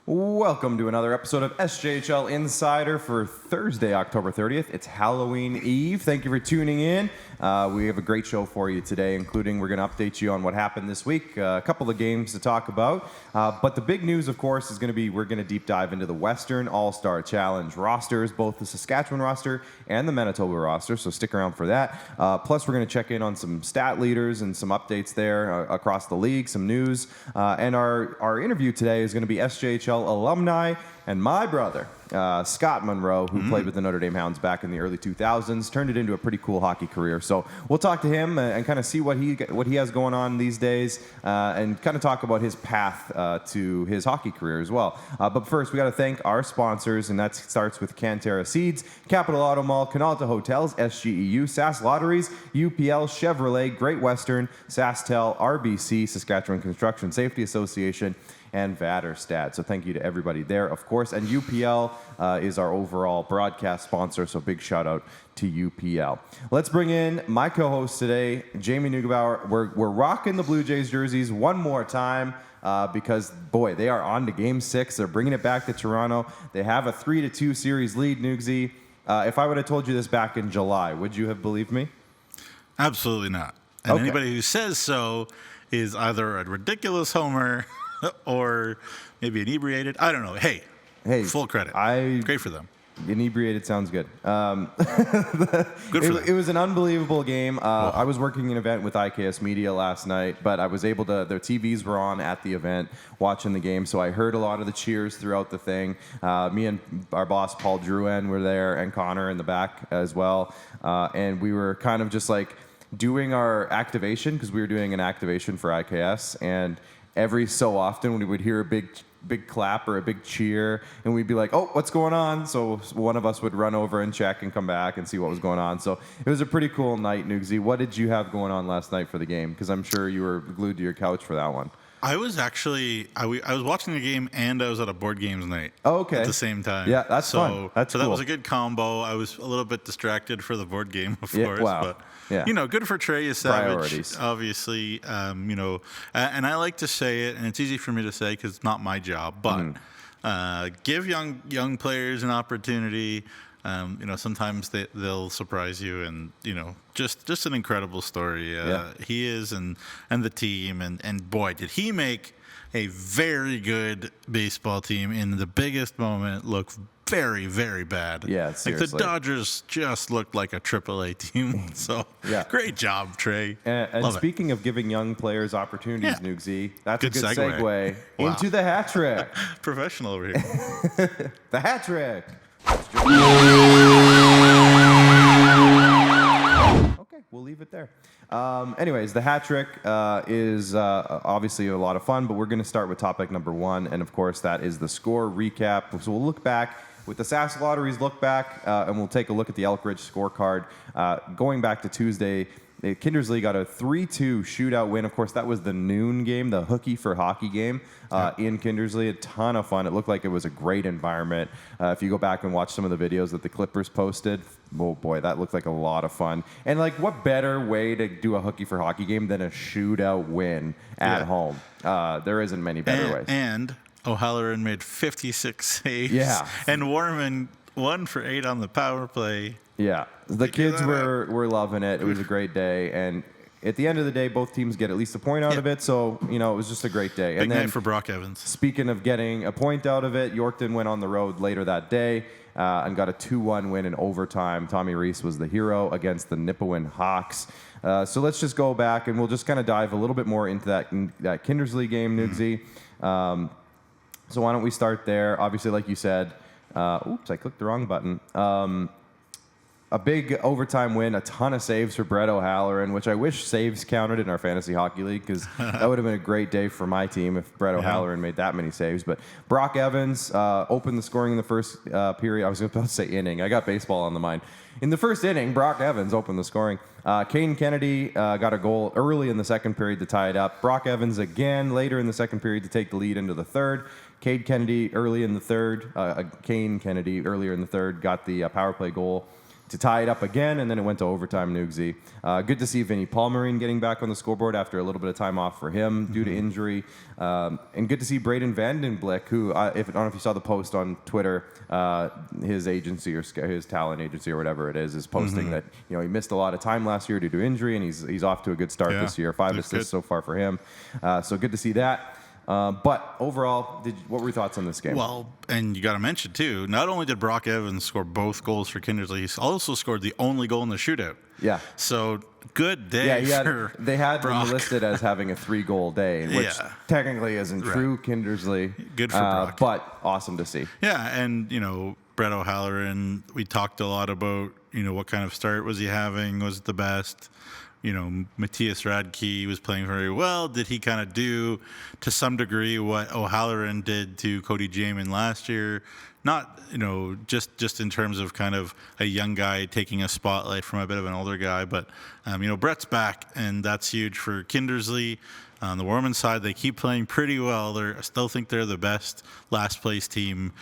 Welcome to another episode of SJHL Insider for Thursday, October 30th. It's Halloween Eve. Thank you for tuning in. We have a great show for you today, including we're going to update you on what happened this week, a couple of games to talk about. But the big news, of course, is going to be we're going to deep dive into the Western All-Star Challenge rosters, both the Saskatchewan roster and the Manitoba roster, so stick around for that. Plus, we're going to check in on some stat leaders and some updates there across the league, some news. And our interview today is going to be SJHL Alumni and my brother, Scott Munroe, who played with the Notre Dame Hounds back in the early 2000s, turned it into a pretty cool hockey career. So we'll talk to him and kind of see what he has going on these days and kind of talk about his path to his hockey career as well. But first, we got to thank our sponsors, and that starts with Cantera Seeds, Capital Auto Mall, Canalta Hotels, SGEU, SAS Lotteries, UPL, Chevrolet, Great Western, SaskTel, RBC, Saskatchewan Construction Safety Association, and Vaterstad. So thank you to everybody there, of course. And UPL is our overall broadcast sponsor, so big shout out to UPL. Let's bring in my co-host today, Jamie Neugebauer. We're rocking the Blue Jays jerseys one more time because, boy, they are on to Game 6. They're bringing it back to Toronto. They have a 3-2 series lead, Nugsy. If I would have told you this back in July, would you have believed me? Absolutely not. And anybody who says so is either a ridiculous homer or maybe inebriated. I don't know. Hey, full credit. Great for them. Inebriated sounds good. Good for them. It was an unbelievable game. I was working an event with IKS Media last night, but I was able to, their TVs were on at the event watching the game, so I heard a lot of the cheers throughout the thing. Me and our boss, Paul Drouin, were there, and Connor in the back as well. And we were kind of just like doing our activation, because we were doing an activation for IKS, and every so often when we would hear a big clap or a big cheer, and we'd be like, oh, what's going on? So one of us would run over and check and come back and see what was going on. So it was a pretty cool night, Nugsy. What did you have going on last night for the game? Because I'm sure you were glued to your couch for that one. I was actually, I was watching the game and I was at a board games night at the same time. Yeah, that's fun. That's so cool. That was a good combo. I was a little bit distracted for the board game, of course. Wow. But, good for Trey Savage, priorities. Obviously. And I like to say it, and it's easy for me to say because it's not my job, but give young players an opportunity. Sometimes they'll surprise you, and just an incredible story. He is, and the team, and boy, did he make a very good baseball team in the biggest moment look very, very bad. Yeah, seriously. Like the Dodgers just looked like a AAA team. So great job, Trey. And speaking of giving young players opportunities, Nugsy, that's good a good segue. Into the hat trick. Professional over here. The hat trick. Okay, we'll leave it there. Anyways, the hat trick is obviously a lot of fun, but we're going to start with topic number one, and of course that is the score recap. So we'll look back with the Sask Lotteries look back, and we'll take a look at the Elk Ridge scorecard. Going back to Tuesday, Kindersley got a 3-2 shootout win. Of course, that was the noon game, the hooky for hockey game in Kindersley. A ton of fun. It looked like it was a great environment. If you go back and watch some of the videos that the Clippers posted, oh boy, that looked like a lot of fun. And like, what better way to do a hooky for hockey game than a shootout win at home? There isn't many better ways. And O'Halloran made 56 saves. Yeah. And Warman 1 for 8 on the power play. Yeah, the kids were loving it. It was a great day, and at the end of the day, both teams get at least a point out of it. So it was just a great day. Big night for Brock Evans. Speaking of getting a point out of it, Yorkton went on the road later that day and got a 2-1 win in overtime. Tommy Reese was the hero against the Nipawin Hawks. So let's just go back, and we'll just kind of dive a little bit more into that Kindersley game, Nugsy. So why don't we start there? Obviously, like you said, oops, I clicked the wrong button. A big overtime win, a ton of saves for Brett O'Halloran, which I wish saves counted in our fantasy hockey league, because that would have been a great day for my team if Brett O'Halloran made that many saves. But Brock Evans opened the scoring in the first period. I was about to say inning. I got baseball on the mind. In the first inning, Brock Evans opened the scoring. Kane Kennedy got a goal early in the second period to tie it up. Brock Evans again later in the second period to take the lead into the third. Kane Kennedy early in the third. Kane Kennedy earlier in the third got the power play goal to tie it up again, and then it went to overtime, Nugsy. Good to see Vinny Palmerine getting back on the scoreboard after a little bit of time off for him due to injury. And good to see Braden Vandenblick, who, I don't know if you saw the post on Twitter, his agency or his talent agency or whatever it is posting that he missed a lot of time last year due to injury, and he's off to a good start this year. 5 assists so far for him. So good to see that. But overall, what were your thoughts on this game? Well, and you got to mention, too, not only did Brock Evans score both goals for Kindersley, he also scored the only goal in the shootout. Yeah. So, good day for they had Brock. him listed as having a 3-goal day, which technically isn't true, Kindersley. Good for Brock. But awesome to see. Yeah, and, Brett O'Halloran, we talked a lot about, what kind of start was he having, was it the best? Matthias Radke was playing very well. Did he kind of do, to some degree, what O'Halloran did to Cody Jamin last year? Not, just in terms of kind of a young guy taking a spotlight from a bit of an older guy. But, Brett's back, and that's huge for Kindersley. On the Warman side, they keep playing pretty well. I still think they're the best last-place team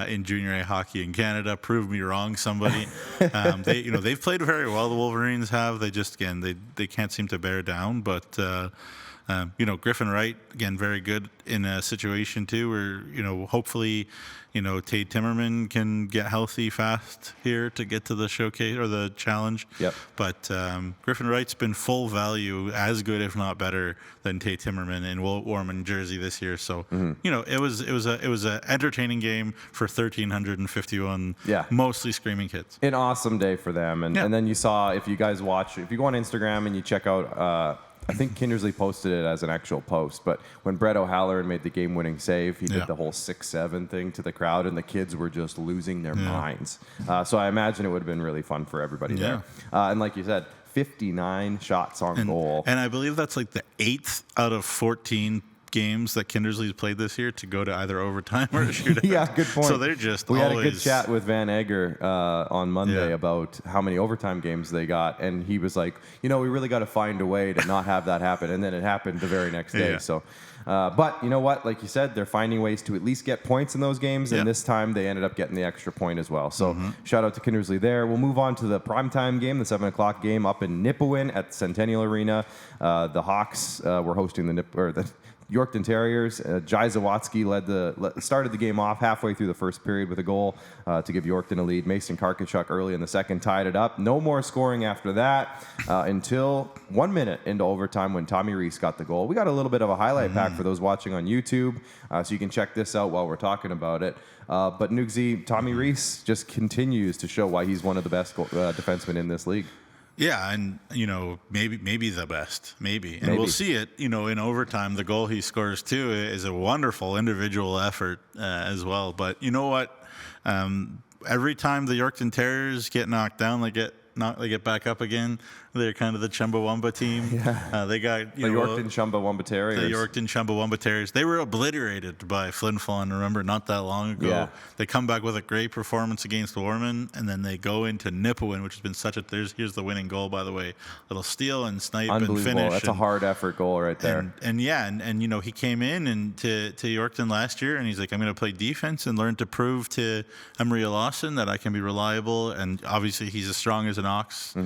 in junior A hockey in Canada. Prove me wrong, somebody. They've played very well. The Wolverines have. They just they can't seem to bear down. But Griffin Wright, again, very good in a situation too, where hopefully. Tate Timmerman can get healthy fast here to get to the showcase or the challenge. Yep. But Griffin Wright's been full value, as good if not better than Tate Timmerman in Warman jersey this year. So it was a entertaining game for 1,351 mostly screaming kids. An awesome day for them, and then you saw, if you go on Instagram and you check out. I think Kindersley posted it as an actual post, but when Brett O'Halloran made the game-winning save, he did the whole 6-7 thing to the crowd, and the kids were just losing their minds. So I imagine it would have been really fun for everybody there. And like you said, 59 shots on goal. And I believe that's like the 8th out of 14 games that Kindersley's played this year to go to either overtime or a shootout. Yeah, good point. So they're just We had a good chat with Van Egger on Monday about how many overtime games they got, and he was like, we really got to find a way to not have that happen, and then it happened the very next day. So, but you know what? Like you said, they're finding ways to at least get points in those games, and this time they ended up getting the extra point as well. So shout out to Kindersley there. We'll move on to the primetime game, the 7 o'clock game up in Nipawin at Centennial Arena. The Hawks were hosting the Yorkton Terriers. Jai Zawatsky started the game off halfway through the first period with a goal to give Yorkton a lead. Mason Karkachuk early in the second tied it up. No more scoring after that until 1 minute into overtime when Tommy Reese got the goal. We got a little bit of a highlight pack for those watching on YouTube, so you can check this out while we're talking about it. But Nugsy, Tommy Reese just continues to show why he's one of the best defensemen in this league. Yeah, and maybe the best, maybe. We'll see it. In overtime, the goal he scores too is a wonderful individual effort as well. But you know what? Every time the Yorkton Terriers get knocked down, they get back up again. They're kind of the Chumbawamba team. They got the Yorkton Chumbawamba Terriers. The Yorkton Chumbawamba Terriers. They were obliterated by Flin Flon, remember, not that long ago. Yeah. They come back with a great performance against Warman, and then they go into Nipawin, which has been such a... Here's the winning goal, by the way. Little steal and snipe and finish. That's a hard effort goal right there. And he came in to Yorkton last year, and he's like, I'm going to play defense and learn to prove to Emery Lawson that I can be reliable. And obviously, he's as strong as an ox.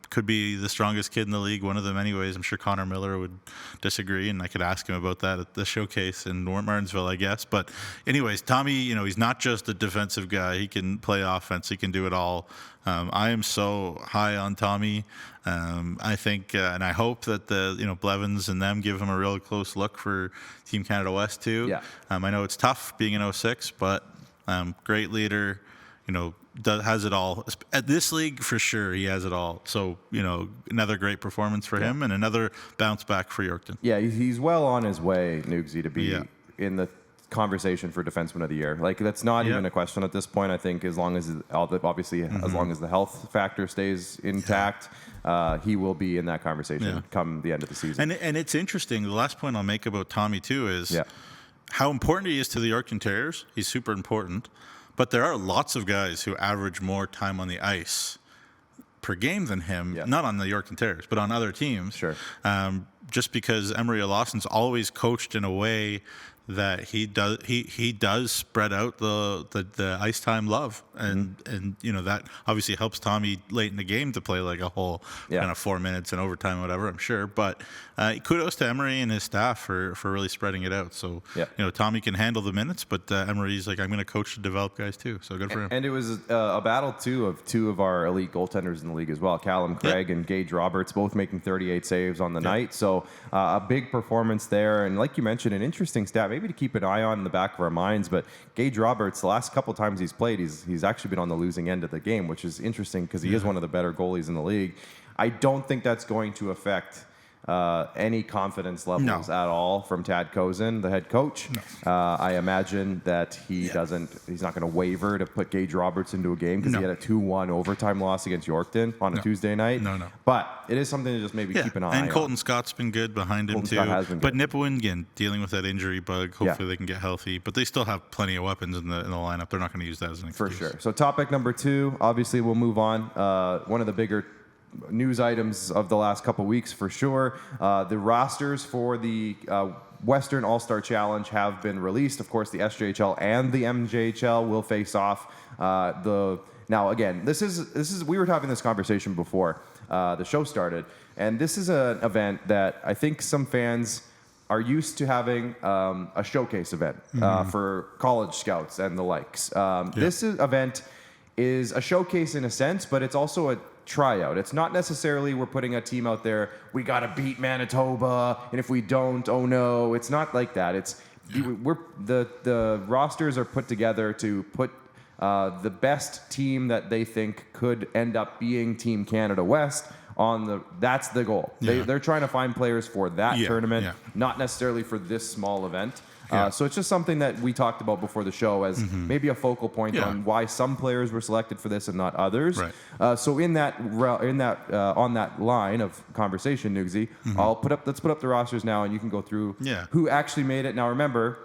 Could be the strongest kid in the league, one of them anyways. I'm sure Connor Miller would disagree, and I could ask him about that at the showcase in Martensville, I guess. But anyways, Tommy, he's not just a defensive guy. He can play offense. He can do it all. I am so high on Tommy. I think, and I hope that the Blevins and them give him a real close look for Team Canada West too. Yeah. I know it's tough being in 06, but great leader. Has it all. At this league, for sure, he has it all. So, another great performance for him and another bounce back for Yorkton. Yeah, he's well on his way, Nugsy, to be in the conversation for Defenseman of the Year. Like, that's not even a question at this point. I think as long as, as long as the health factor stays intact, he will be in that conversation come the end of the season. And it's interesting. The last point I'll make about Tommy, too, is how important he is to the Yorkton Terriers. He's super important. But there are lots of guys who average more time on the ice per game than him, not on the Yorkton Terriers, but on other teams. Sure. Just because Emery Lawson's always coached in a way that he does spread out the ice time love, and that obviously helps Tommy late in the game to play like a whole kind of 4 minutes in overtime, whatever, I'm sure. But kudos to Emery and his staff for really spreading it out. So Tommy can handle the minutes, but Emery's like, I'm going to coach to develop guys too. So good for him. And it was a battle too of two of our elite goaltenders in the league as well, Callum Craig and Gage Roberts, both making 38 saves on the night. So a big performance there, and like you mentioned, an interesting stat maybe to keep an eye on in the back of our minds. But Gage Roberts, the last couple times he's played, he's actually been on the losing end of the game, which is interesting because he is one of the better goalies in the league. I don't think that's going to affect any confidence levels at all from Tad Kozin, the head coach. I imagine that he's not going to waver to put Gage Roberts into a game because he had a 2-1 overtime loss against Yorkton on a Tuesday night. But it is something to just maybe keep an eye on. And Colton Scott's been good behind him too. But Nipawin, again, dealing with that injury bug. Hopefully they can get healthy. But they still have plenty of weapons in the lineup. They're not going to use that as an excuse. For sure. So topic number 2, obviously we'll move on. One of the bigger news items of the last couple weeks for sure. The rosters for the Western All-Star Challenge have been released. Of course, the SJHL and the MJHL will face off. Now, again, this is we were having this conversation before the show started, and this is an event that I think some fans are used to having a showcase event for college scouts and the likes. This event is a showcase in a sense, but it's also a tryout. It's not necessarily we're putting a team out there, we got to beat Manitoba, and if we don't, oh no. It's not like that. The rosters are put together to put the best team that they think could end up being Team Canada West that's the goal. They're trying to find players for that tournament, not necessarily for this small event. So it's just something that we talked about before the show as maybe a focal point on why some players were selected for this and not others. Right. So on that line of conversation, Nugsy, let's put up the rosters now, and you can go through who actually made it. Now remember,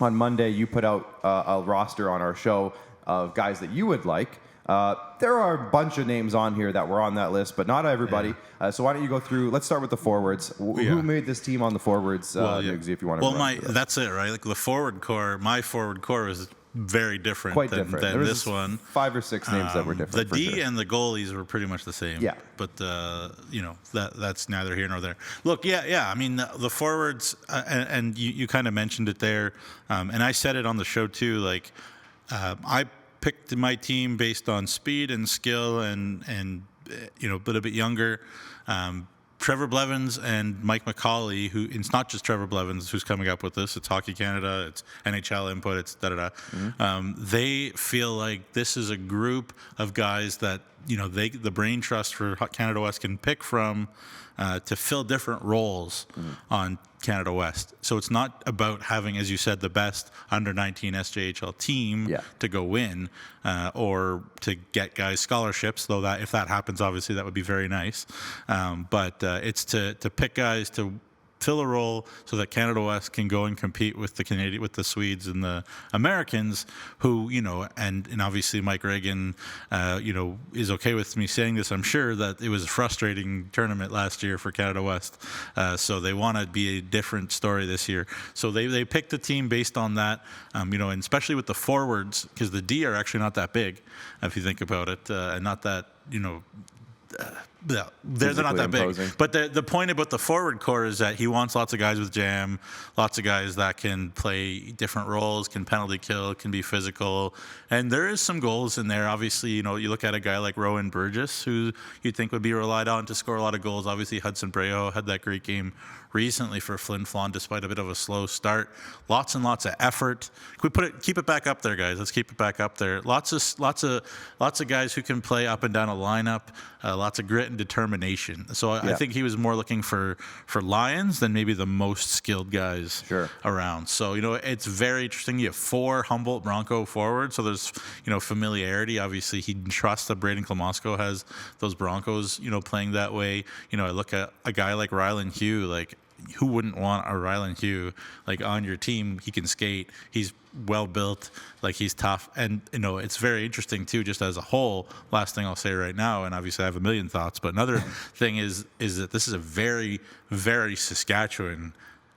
on Monday you put out a roster on our show of guys that you would like. There are a bunch of names on here that were on that list, but not everybody. So why don't you go through? Let's start with the forwards. Who made this team on the forwards, Nugsy, if you want to? Well, that's it, right? Like the forward core, my forward core was very different than this one. 5 or 6 names that were different. The D and the goalies were pretty much the same. Yeah. But, that's neither here nor there. Look, I mean, the forwards, and you kind of mentioned it there, and I said it on the show too, like, I picked my team based on speed and skill and but a bit younger. Trevor Blevins and Mike McCauley, who it's not just Trevor Blevins who's coming up with this. It's Hockey Canada, it's NHL input, it's da-da-da. They feel like this is a group of guys that, the brain trust for Canada West can pick from to fill different roles on Canada West. So it's not about having, as you said, the best under-19 SJHL team to go win or to get guys scholarships, though that if that happens, obviously that would be very nice. But it's to pick guys to fill a role so that Canada West can go and compete with the Swedes and the Americans, who and obviously Mike Reagan is okay with me saying this. I'm sure that it was a frustrating tournament last year for Canada West, so they want to be a different story this year. So they picked a team based on that, and especially with the forwards, because the D are actually not that big if you think about it, and not that they're not that imposing. Big. But the point about the forward core is that he wants lots of guys with jam, lots of guys that can play different roles, can penalty kill, can be physical. And there is some goals in there. Obviously, you look at a guy like Rowan Burgess, who you'd think would be relied on to score a lot of goals. Obviously, Hudson Brejo had that great game recently for Flin Flon, despite a bit of a slow start. Lots and lots of effort. Can we keep it back up there, guys? Let's keep it back up there. Lots of guys who can play up and down a lineup. Lots of grit and determination. So I think he was more looking for Lions than maybe the most skilled guys around. So it's very interesting. You have 4 Humboldt Bronco forwards, so there's familiarity. Obviously, he trusts that Braden Klamosko has those Broncos playing that way. I look at a guy like Rylan Hugh, like, who wouldn't want a Rylan Hugh on your team? He can skate. He's well built. Like, he's tough. And it's very interesting too, just as a whole. Last thing I'll say right now, and obviously I have a million thoughts, but another thing is that this is a very, very Saskatchewan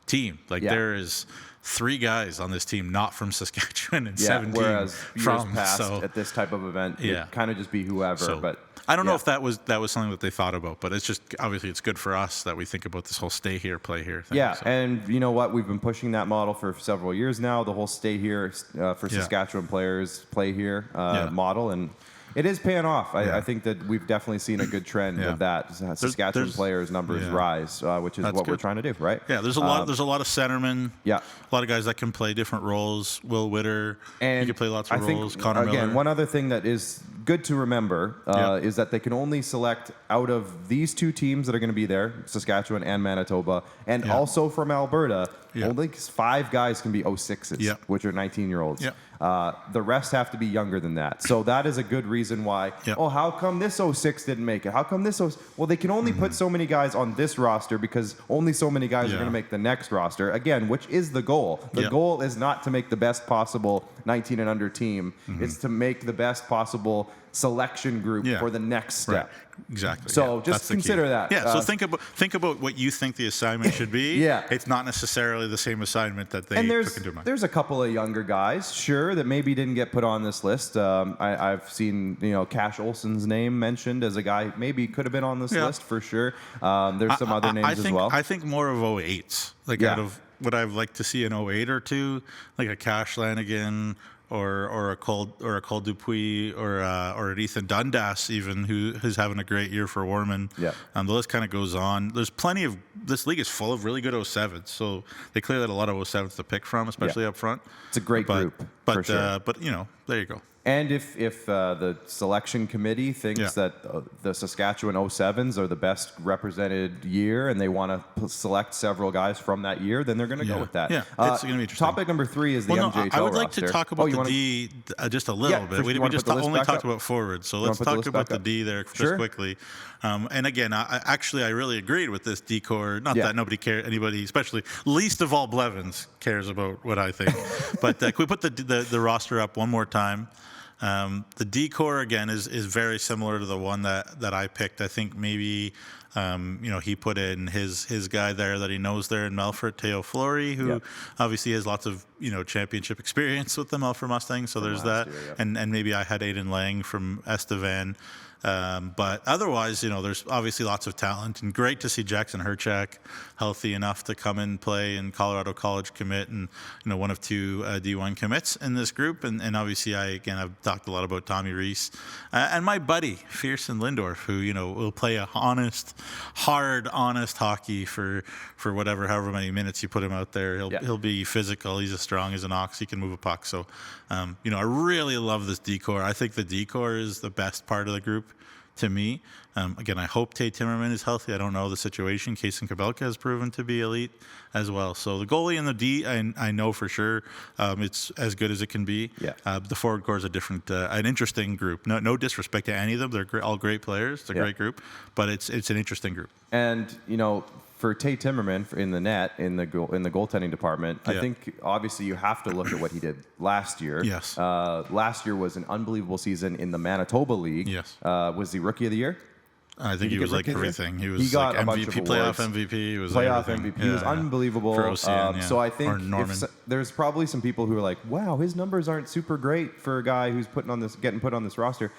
team. There is 3 guys on this team not from Saskatchewan and Yeah, 17 whereas years from. past So at this type of event, Yeah. it'd kind of just be whoever. So, but I don't know yeah. if that was something that they thought about, but it's just obviously it's good for us that we think about this whole stay here, play here thing. Yeah, so. and you know what? We've been pushing that model for several years now. The whole stay here for Saskatchewan players, play here model, and it is paying off. I think that we've definitely seen a good trend of that. Saskatchewan players' numbers rise, which is what we're trying to do, right? Yeah, there's a lot of centermen. Yeah, a lot of guys that can play different roles. Will Witter, and he can play lots of roles. Think, Connor again, Miller. one other thing that is good to remember is that they can only select out of these 2 teams that are going to be there, Saskatchewan and Manitoba, and also from Alberta. Only 5 guys can be 06s, which are 19-year-olds. The rest have to be younger than that. So that is a good reason why, how come this 06 didn't make it? How come this 06? Well, they can only put so many guys on this roster because only so many guys are going to make the next roster. Again, which is the goal. The goal is not to make the best possible 19 and under team. It's to make the best possible selection group for the next step. Right. Exactly. So just consider that. Yeah. So think about what you think the assignment should be. It's not necessarily the same assignment that they took into mind. There's a couple of younger guys, sure, that maybe didn't get put on this list. I've seen Cash Olsen's name mentioned as a guy maybe could have been on this list for sure. There's some other names as well. I think more of 08s, out of what I'd like to see an 08 or 2, like a Cash Lanigan. Or a Cole Dupuis or an Ethan Dundas even who's having a great year for Warman. The list kind of goes on. There's plenty of this league is full of really good 07s, so they clearly had a lot of 07s to pick from, especially up front. It's a great group, for sure. But there you go. And if the selection committee thinks that the Saskatchewan 07s are the best represented year and they want to select several guys from that year, then they're going to go with that. Yeah, it's going to be interesting. Topic number 3 is the MJHL I would like roster. to talk about the D just a little bit. We just only talked about forwards, so let's talk about the D there just quickly. And again, I really agreed with this D core. Not that nobody cares, anybody, especially least of all Blevins, cares about what I think. But can we put the roster up one more time? The D core again is very similar to the one that I picked. I think maybe he put in his guy there that he knows there in Melfort, Teo Flory, who obviously has lots of championship experience with the Melfort Mustangs. So there's that, and maybe I had Aiden Lang from Estevan. But otherwise, there's obviously lots of talent, and great to see Jackson Herchak healthy enough to come and play in Colorado College commit, and one of 2 D1 commits in this group. And obviously, I've talked a lot about Tommy Reese and my buddy Fierson Lindorf, who will play a honest hockey for however many minutes you put him out there. He'll be physical. He's as strong as an ox. He can move a puck. So, I really love this D-core. I think the D-core is the best part of the group to me. Again, I hope Tate Timmerman is healthy. I don't know the situation. Kaysen Kabelka has proven to be elite as well. So the goalie and the D, I know for sure it's as good as it can be. The forward core is a different, an interesting group. No disrespect to any of them. They're all great players. It's a great group, but it's an interesting group. And for Tate Timmerman in the net in the goaltending department, I think obviously you have to look at what he did last year. Yes. Last year was an unbelievable season in the Manitoba League. Yes. Was he Rookie of the Year? I think he was like everything. He got like MVP, playoff MVP. He was playoff everything. MVP. He was unbelievable. For OCN, So I think there's probably some people who are like, "Wow, his numbers aren't super great for a guy who's getting put on this roster."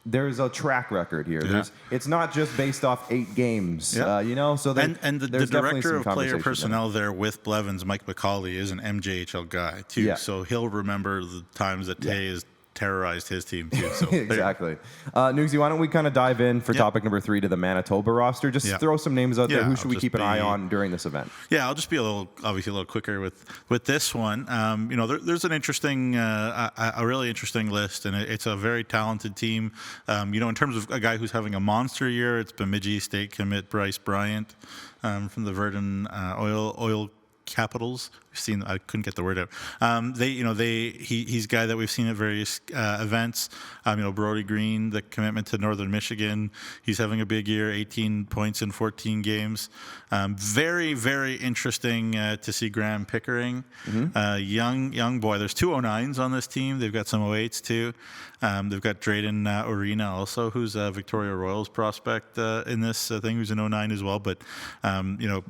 There's a track record here. It's not just based off 8 games, So and the director of player personnel there with Blevins, Mike McCauley, is an MJHL guy too. So he'll remember the times that Tay has terrorized his team too. So exactly. Nugsy, why don't we kind of dive in for topic number 3 to the Manitoba roster? Just throw some names out there. Who should we keep an eye on during this event? Yeah, I'll just be a little quicker with this one. There's an interesting, a really interesting list, and it's a very talented team. In terms of a guy who's having a monster year, it's Bemidji State commit Bryce Bryant from the Verdun Oil Capitals. I couldn't get the word out. He's a guy that we've seen at various events. Brody Green, the commitment to Northern Michigan. He's having a big year, 18 points in 14 games. Very, very interesting to see Graham Pickering, young boy. There's 2 09s on this team. They've got some 08s too. They've got Drayden Orina also, who's a Victoria Royals prospect in this thing, who's an 09 as well. But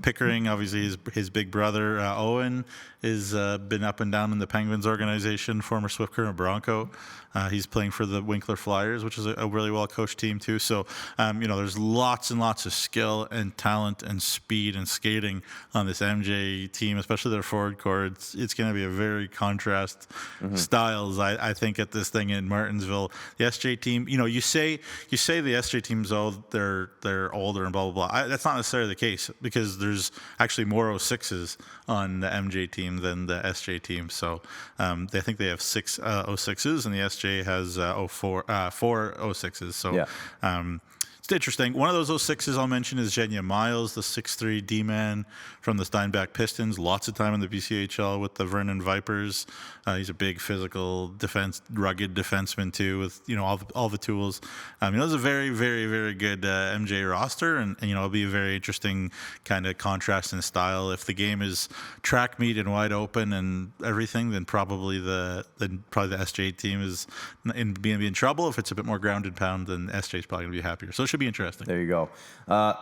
Pickering, obviously his big brother Owen. is been up and down in the Penguins organization, former Swift Current Bronco. He's playing for the Winkler Flyers, which is a really well-coached team too. So, there's lots and lots of skill and talent and speed and skating on this MJ team, especially their forward core. It's going to be a very contrast styles, I think, at this thing in Martensville. The SJ team, you say the SJ team's they're older and blah blah blah. That's not necessarily the case, because there's actually more 06s on the MJ team than the SJ team. So I think they have 6 06s, and the SJ has 4 06s. So yeah. It's interesting. One of those 06s I'll mention is Jenya Miles, the 6'3" D-man from the Steinbach Pistons. Lots of time in the BCHL with the Vernon Vipers. He's a big, physical, rugged defenseman too, with all the tools. It was a very, very, very good MJ roster, and it'll be a very interesting kind of contrast in style. If the game is track meet and wide open and everything, then probably the SJ team is going to be in trouble. If it's a bit more ground and pound, then SJ is probably going to be happier. So it should be interesting. There you go.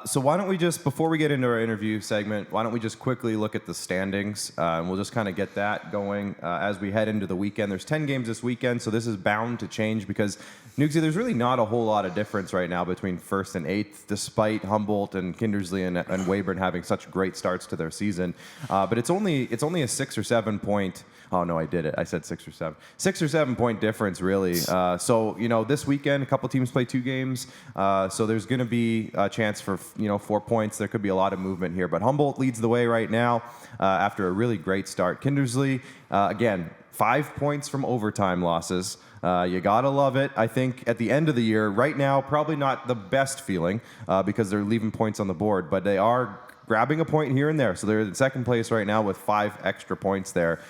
So why don't we just, before we get into our interview segment, why don't we just quickly look at the standings, and we'll just kind of get that going as we head into the weekend. There's 10 games this weekend, so this is bound to change, because Nugsy, there's really not a whole lot of difference right now between 1st and 8th, despite Humboldt and Kindersley and Weyburn having such great starts to their season. But it's only a 6 or 7 point. Oh no, I did it. I said 6 or 7. 6 or 7 point difference, really. So this weekend, a couple teams play 2 games. So there's going to be a chance for 4 points. There could be a lot of movement here. But Humboldt leads the way right now after a really great start. Kindersley, again, 5 points from overtime losses. You gotta love it. I think at the end of the year, right now, probably not the best feeling because they're leaving points on the board, but they are grabbing a point here and there. So they're in second place right now with 5 extra points there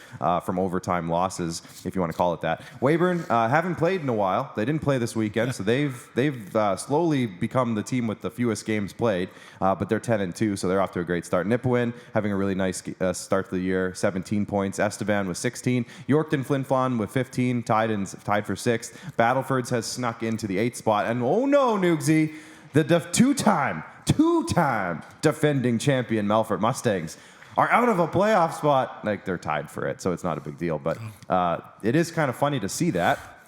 from overtime losses, if you want to call it that. Weyburn haven't played in a while. They didn't play this weekend, so they've slowly become the team with the fewest games played, but they're 10-2, so they're off to a great start. Nipawin having a really nice start to the year, 17 points. Estevan with 16. Yorkton Flin Flon with 15, tied for 6th. Battleford's has snuck into the 8th spot, and oh no, Nugsy, the two-time defending champion Melfort Mustangs are out of a playoff spot. Like, they're tied for it, so it's not a big deal. But it is kind of funny to see that.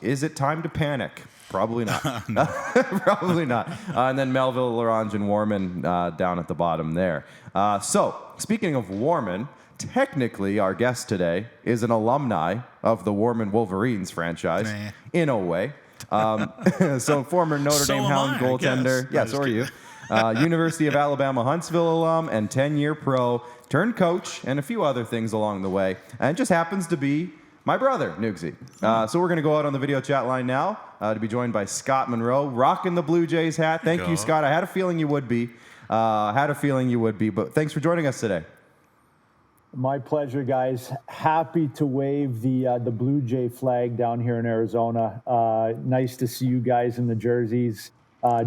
Is it time to panic? Probably not. Probably not. And then Melville, Larange, and Warman down at the bottom there. So, speaking of Warman, technically our guest today is an alumni of the Warman Wolverines franchise, in a way. So former Notre Dame Hound goaltender. Yeah, so are you. University of Alabama Huntsville alum and 10-year pro, turned coach, and a few other things along the way. And it just happens to be my brother, Nugsy. So we're going to go out on the video chat line now to be joined by Scott Munroe, rocking the Blue Jays hat. Thank you, Scott. I had a feeling you would be. But thanks for joining us today. My pleasure, guys. Happy to wave the Blue Jay flag down here in Arizona. Nice to see you guys in the jerseys.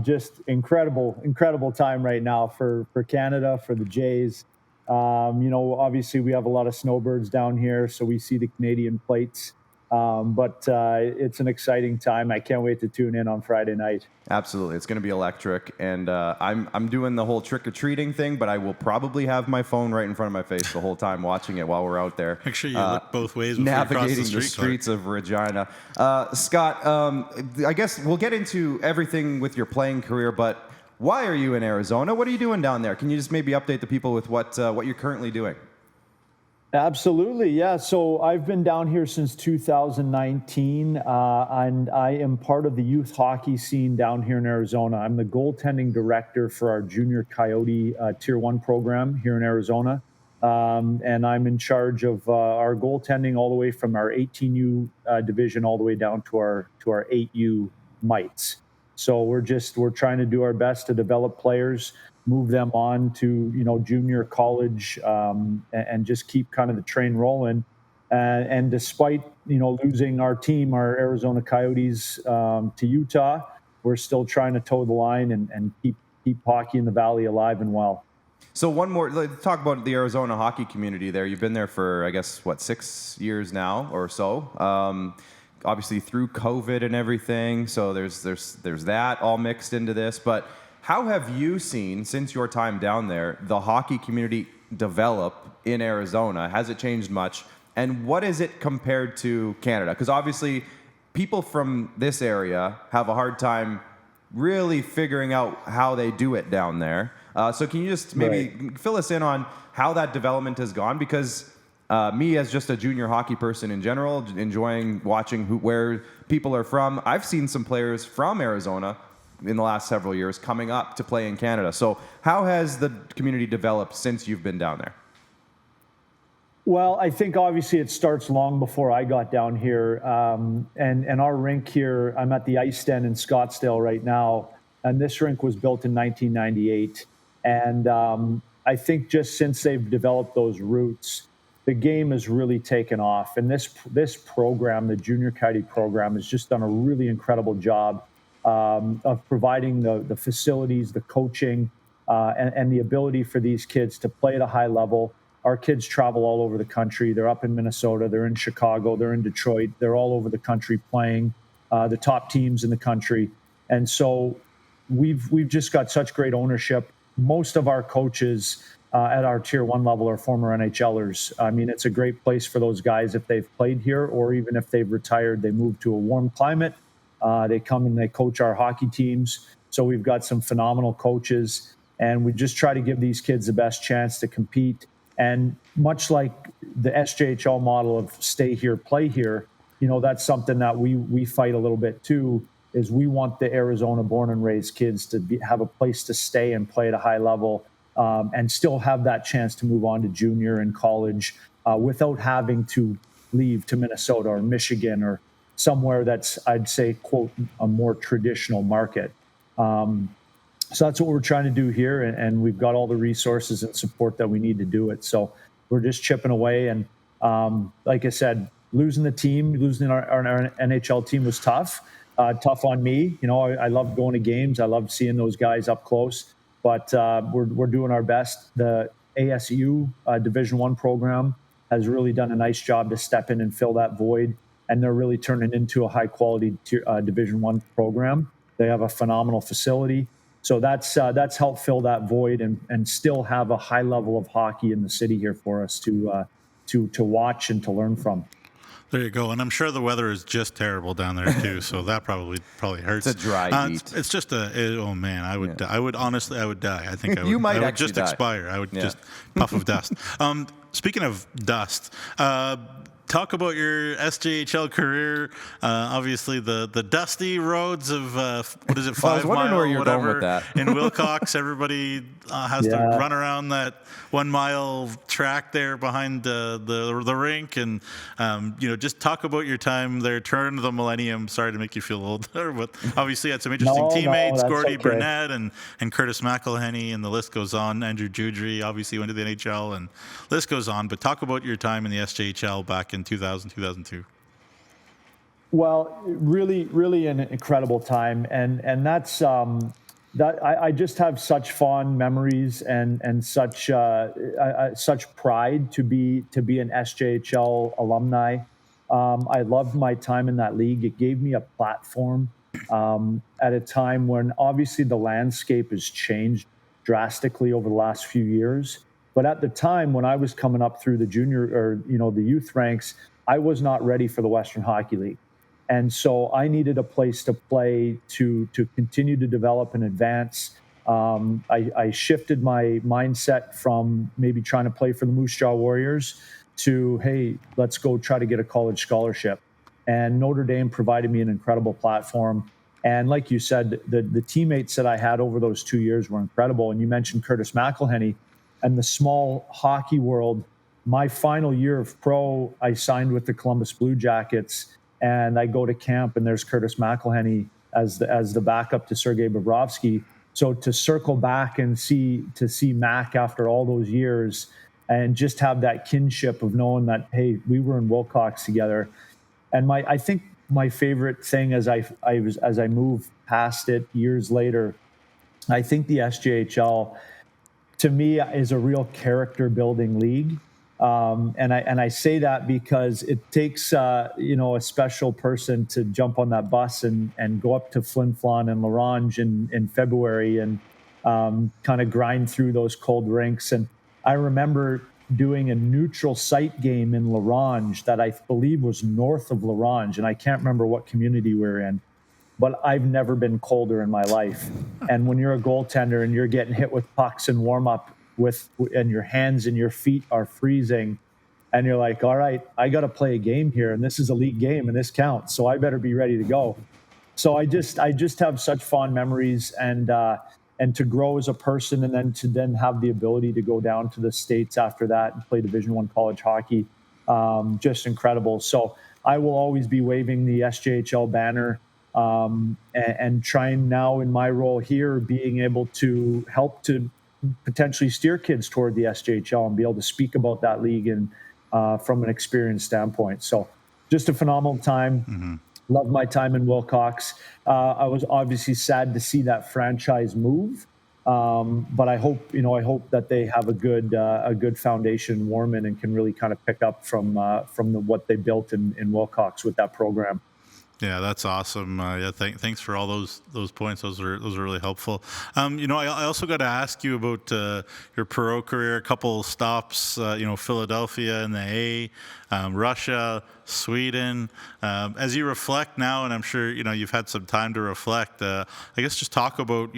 Just incredible time right now for Canada, for the Jays. Obviously we have a lot of snowbirds down here, so we see the Canadian plates. But it's an exciting time. I can't wait to tune in on Friday night. Absolutely. It's going to be electric. And I'm doing the whole trick-or-treating thing, but I will probably have my phone right in front of my face the whole time watching it while we're out there. Make sure you look both ways before navigating you cross the streets of Regina. Scott, I guess we'll get into everything with your playing career, but why are you in Arizona? What are you doing down there? Can you just maybe update the people with what you're currently doing? Absolutely, yeah. So I've been down here since 2019, and I am part of the youth hockey scene down here in Arizona. I'm the goaltending director for our junior Coyote Tier 1 program here in Arizona, and I'm in charge of our goaltending all the way from our 18U division all the way down to our 8U mites. So we're trying to do our best to develop players, move them on to junior college, and just keep kind of the train rolling. And despite losing our team, our Arizona Coyotes, to Utah, we're still trying to toe the line and keep hockey in the Valley alive and well. So let's talk about the Arizona hockey community there. You've been there for, I guess, 6 years now or so. Obviously through COVID and everything, so there's that all mixed into this, but how have you seen, since your time down there, the hockey community develop in Arizona? Has it changed much? And what is it compared to Canada? Because obviously, people from this area have a hard time really figuring out how they do it down there. So can you just maybe fill us in on how that development has gone? Because me, as just a junior hockey person in general, enjoying watching where people are from, I've seen some players from Arizona in the last several years coming up to play in Canada. So how has the community developed since you've been down there? Well, I think obviously it starts long before I got down here. And our rink here, I'm at the Ice Den in Scottsdale right now, and this rink was built in 1998. And I think just since they've developed those roots, the game has really taken off. And this program, the Junior Coyote program, has just done a really incredible job of providing the facilities, the coaching, and the ability for these kids to play at a high level. Our kids travel all over the country. They're up in Minnesota. They're in Chicago. They're in Detroit. They're all over the country playing the top teams in the country. And so we've just got such great ownership. Most of our coaches at our Tier 1 level are former NHLers. I mean, it's a great place for those guys if they've played here, or even if they've retired, they move to a warm climate. They come and they coach our hockey teams. So we've got some phenomenal coaches, and we just try to give these kids the best chance to compete. And much like the SJHL model of stay here, play here, that's something that we fight a little bit too, is we want the Arizona born and raised kids to have a place to stay and play at a high level, and still have that chance to move on to junior and college without having to leave to Minnesota or Michigan or somewhere that's, I'd say, quote, a more traditional market. So that's what we're trying to do here, and we've got all the resources and support that we need to do it. So we're just chipping away, and like I said, losing our NHL team was tough on me. I love going to games. I love seeing those guys up close, but we're doing our best. The ASU Division I program has really done a nice job to step in and fill that void, and they're really turning into a high-quality Division I program. They have a phenomenal facility. So that's helped fill that void and still have a high level of hockey in the city here for us to watch and to learn from. There you go, and I'm sure the weather is just terrible down there too. So that probably hurts. It's a dry heat. It's just oh man, I would honestly die. I think I would. You might I would actually just die. expire. I would just puff of dust. Speaking of dust. Talk about your SJHL career. Obviously, the dusty roads of 5 I was wondering mile, where you're whatever, going with that. in Wilcox. Everybody has to run around that 1 mile track there behind the rink, and just talk about your time there. Turn of the millennium. Sorry to make you feel older, but obviously had some interesting teammates, Gordy Burnett and Curtis McElhenney, and the list goes on. Andrew Judry obviously went to the NHL, and list goes on. But talk about your time in the SJHL back in 2000, 2002. Well, really, really an incredible time, and that's that I just have such fond memories and such pride to be an SJHL alumni. I loved my time in that league. It gave me a platform at a time when obviously the landscape has changed drastically over the last few years. But at the time when I was coming up through the junior or the youth ranks, I was not ready for the Western Hockey League. And so I needed a place to play to continue to develop and advance. I shifted my mindset from maybe trying to play for the Moose Jaw Warriors to, hey, let's go try to get a college scholarship. And Notre Dame provided me an incredible platform. And like you said, the teammates that I had over those 2 years were incredible. And you mentioned Curtis McElhenney and the small hockey world. My final year of pro, I signed with the Columbus Blue Jackets, and I go to camp, and there's Curtis McElhenney as the backup to Sergei Bobrovsky. So to circle back and see Mac after all those years, and just have that kinship of knowing that, hey, we were in Wilcox together. And I think my favorite thing as I move past it years later, I think the SJHL to me is a real character building league. And I say that because it takes a special person to jump on that bus and go up to Flin Flon and Larange in February and kind of grind through those cold rinks. And I remember doing a neutral site game in Larange that I believe was north of Larange, and I can't remember what community we were in, but I've never been colder in my life. And when you're a goaltender and you're getting hit with pucks in warm up and your hands and your feet are freezing, and you're like, all right, I got to play a game here, and this is a league game and this counts, so I better be ready to go. So I just have such fond memories, and to grow as a person, and then have the ability to go down to the States after that and play Division I college hockey, just incredible. So I will always be waving the SJHL banner, and trying now in my role here, being able to help to potentially steer kids toward the SJHL and be able to speak about that league and from an experience standpoint. So just a phenomenal time. Mm-hmm. Loved my time in Wilcox. I was obviously sad to see that franchise move, but I hope that they have a good foundation in Warman and can really kind of pick up from what they built in Wilcox with that program. Yeah, that's awesome. Thanks for all those points. Those are really helpful. I also got to ask you about your pro career. A couple stops. Philadelphia in the A, Russia, Sweden. As you reflect now, and I'm sure you've had some time to reflect. I guess just talk about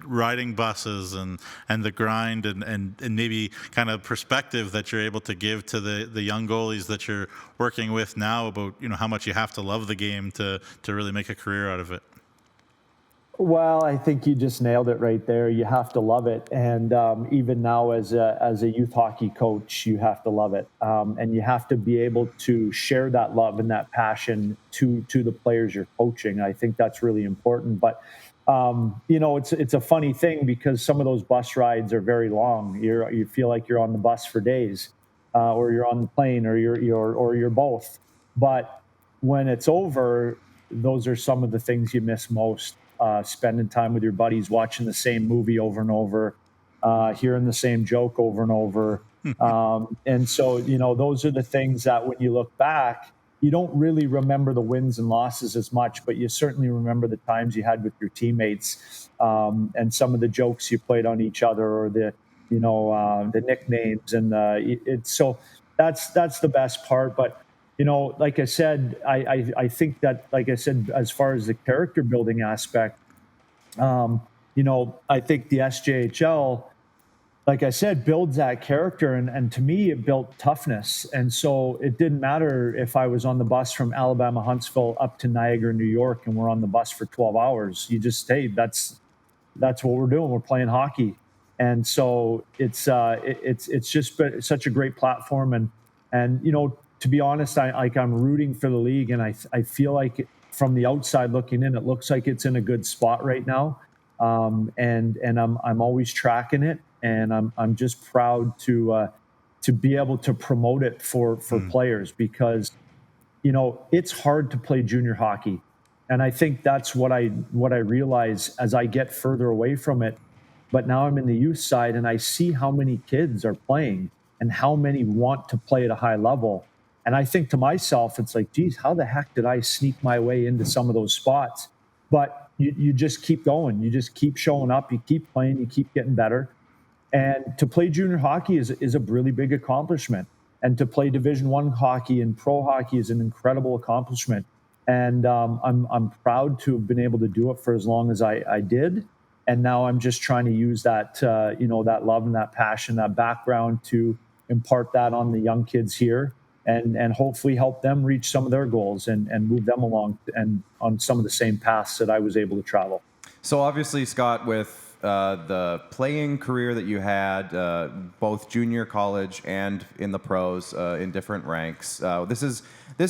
riding buses and the grind and maybe kind of perspective that you're able to give to the young goalies that you're working with now about how much you have to love the game to really make a career out of it. Well, I think you just nailed it right there. You have to love it, and even now as a youth hockey coach, you have to love it, and you have to be able to share that love and that passion to the players you're coaching. I think that's really important. But it's a funny thing because some of those bus rides are very long. You feel like you're on the bus for days, or you're on the plane, or you're both. But when it's over, those are some of the things you miss most. Spending time with your buddies, watching the same movie over and over, hearing the same joke over and over. And so, those are the things that when you look back, you don't really remember the wins and losses as much, but you certainly remember the times you had with your teammates, and some of the jokes you played on each other, or the nicknames. And so that's the best part. But like I said, I think that, like I said, as far as the character building aspect, I think the SJHL, like I said, builds that character. And to me, it built toughness. And so it didn't matter if I was on the bus from Alabama, Huntsville up to Niagara, New York, and we're on the bus for 12 hours. You just stay. That's what we're doing. We're playing hockey. And so it's just been such a great platform. And to be honest, I'm rooting for the league, and I feel like from the outside looking in, it looks like it's in a good spot right now. And I'm always tracking it, and I'm just proud to be able to promote it for players, because it's hard to play junior hockey, and I think that's what I realize as I get further away from it. But now I'm in the youth side, and I see how many kids are playing and how many want to play at a high level. And I think to myself, it's like, geez, how the heck did I sneak my way into some of those spots? But you just keep going. You just keep showing up. You keep playing. You keep getting better. And to play junior hockey is a really big accomplishment. And to play Division I hockey and pro hockey is an incredible accomplishment. And I'm proud to have been able to do it for as long as I did. And now I'm just trying to use that, that love and that passion, that background to impart that on the young kids here. And hopefully help them reach some of their goals and move them along and on some of the same paths that I was able to travel. So obviously, Scott, with the playing career that you had, both junior college and in the pros in different ranks, this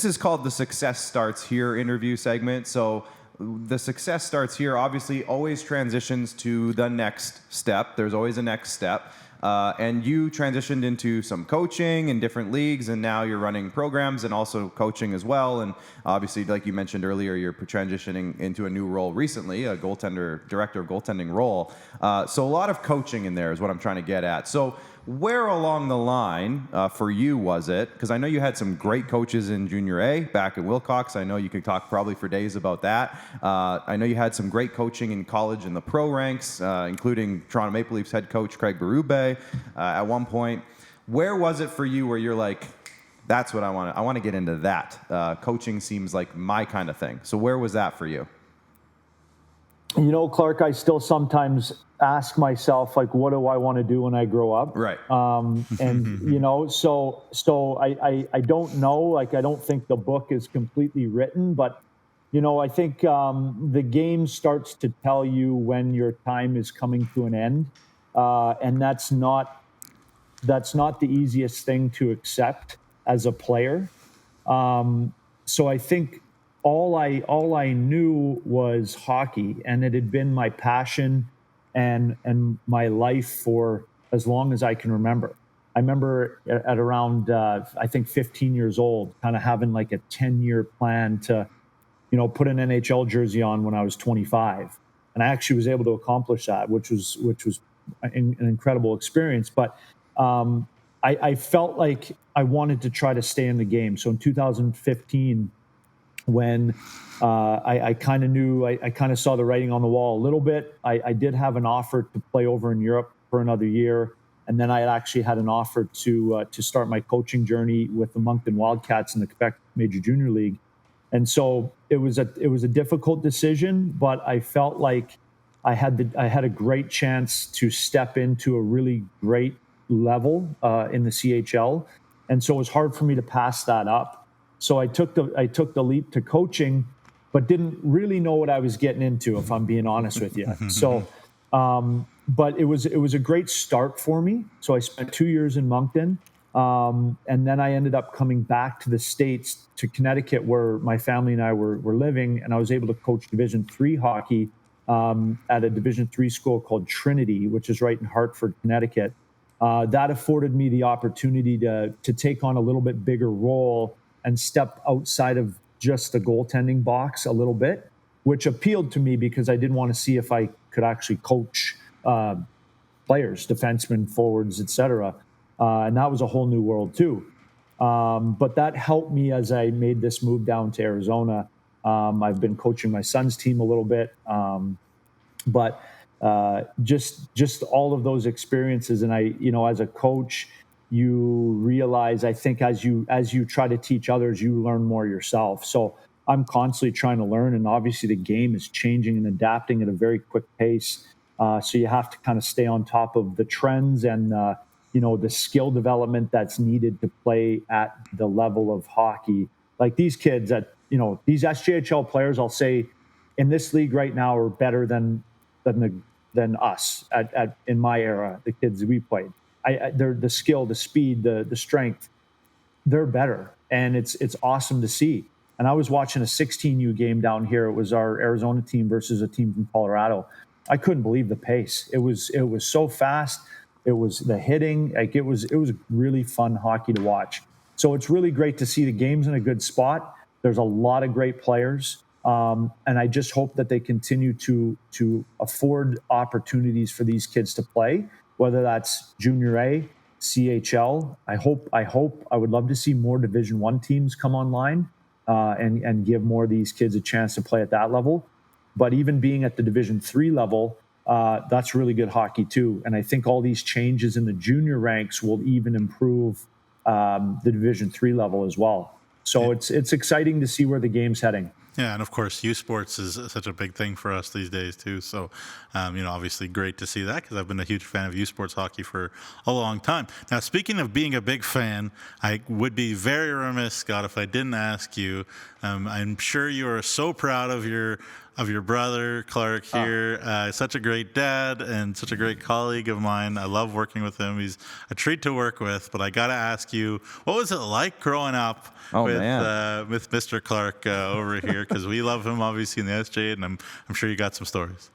is called the Success Starts Here interview segment. So the success starts here obviously always transitions to the next step. There's always a next step. And you transitioned into some coaching in different leagues, and now you're running programs and also coaching as well. And obviously, like you mentioned earlier, you're transitioning into a new role recently, director of goaltending role. So a lot of coaching in there is what I'm trying to get at. So where along the line for you was it? Because I know you had some great coaches in Junior A back at Wilcox. I know you could talk probably for days about that. I know you had some great coaching in college in the pro ranks, including Toronto Maple Leafs head coach Craig Berube at one point. Where was it for you where you're like, that's what I want. I want to get into that. Coaching seems like my kind of thing. So where was that for you? You know, Clark, I still sometimes ask myself, like, what do I want to do when I grow up? Right. And, you know, so I don't know. Like, I don't think the book is completely written, but, you know, I think the game starts to tell you when your time is coming to an end. And that's not the easiest thing to accept as a player. So I think all I knew was hockey, and it had been my passion and my life for as long as I can remember. I remember at around I think 15 years old, kind of having like a 10-year plan to, you know, put an NHL jersey on when I was 25, and I actually was able to accomplish that, which was an incredible experience. But I felt like I wanted to try to stay in the game. So in 2015, when I kind of knew, I kind of saw the writing on the wall a little bit. I did have an offer to play over in Europe for another year. And then I actually had an offer to start my coaching journey with the Moncton Wildcats in the Quebec Major Junior League. And so it was a difficult decision, but I felt like I had a great chance to step into a really great level in the CHL. And so it was hard for me to pass that up. So I took the leap to coaching, but didn't really know what I was getting into, if I'm being honest with you. So, but it was a great start for me. So I spent 2 years in Moncton, and then I ended up coming back to the States, to Connecticut, where my family and I were living, and I was able to coach Division III hockey at a Division III school called Trinity, which is right in Hartford, Connecticut. That afforded me the opportunity to take on a little bit bigger role and step outside of just the goaltending box a little bit, which appealed to me because I did want to see if I could actually coach players, defensemen, forwards, etc. And that was a whole new world too. But that helped me as I made this move down to Arizona. I've been coaching my son's team a little bit, but just all of those experiences. And I, you know, as a coach, you realize, I think, as you try to teach others, you learn more yourself. So I'm constantly trying to learn, and obviously the game is changing and adapting at a very quick pace. So you have to kind of stay on top of the trends and you know, the skill development that's needed to play at the level of hockey. Like these kids that, you know, these SJHL players, I'll say, in this league right now are better than us in my era. The kids we played. They're the skill, the speed, the strength, they're better. And it's awesome to see. And I was watching a 16U game down here. It was our Arizona team versus a team from Colorado. I couldn't believe the pace. It was so fast. It was the hitting. Like it was really fun hockey to watch. So it's really great to see the game's in a good spot. There's a lot of great players. And I just hope that they continue to afford opportunities for these kids to play, whether that's Junior A, CHL. I would love to see more Division I teams come online and give more of these kids a chance to play at that level. But even being at the Division III level, that's really good hockey too. And I think all these changes in the junior ranks will even improve the Division III level as well. So it's exciting to see where the game's heading. Yeah, and of course, youth sports is such a big thing for us these days too. So, you know, obviously great to see that because I've been a huge fan of youth sports hockey for a long time. Now, speaking of being a big fan, I would be very remiss, Scott, if I didn't ask you. I'm sure you are so proud of your brother, Clark, here. Such a great dad and such a great colleague of mine. I love working with him. He's a treat to work with. But I got to ask you, what was it like growing up with Mr. Clark over here? Because we love him, obviously, in the SJ, and I'm sure you got some stories.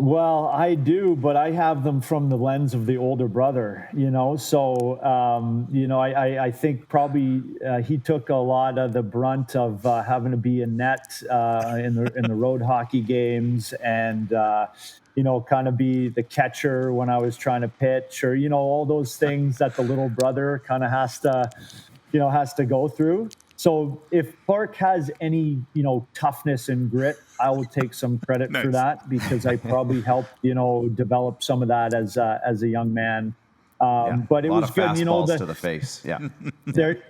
Well, I do, but I have them from the lens of the older brother, So, I think probably he took a lot of the brunt of having to be in net in the road hockey games, and kind of be the catcher when I was trying to pitch, or all those things that the little brother kind of has to go through. So if Clark has any, toughness and grit, I will take some credit for that, because I probably helped, develop some of that as a young man. But it was good, fastballs to the face. Yeah.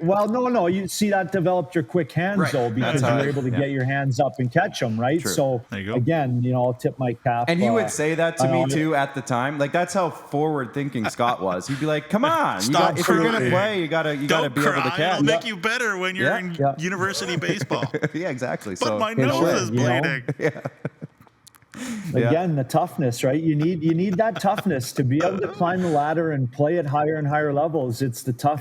Well, no. You see, that developed your quick hands, though, because you're able to get your hands up and catch them, right? True. So again, I'll tip my cap. And he would say that to me too at the time. Like, that's how forward-thinking Scott was. He'd be like, "Come on, if you're gonna play, you gotta be able to catch. It'll make you better when you're in university baseball." Yeah, exactly. But my nose is bleeding. Again, the toughness, right? You need that toughness to be able to climb the ladder and play at higher and higher levels. It's the tough,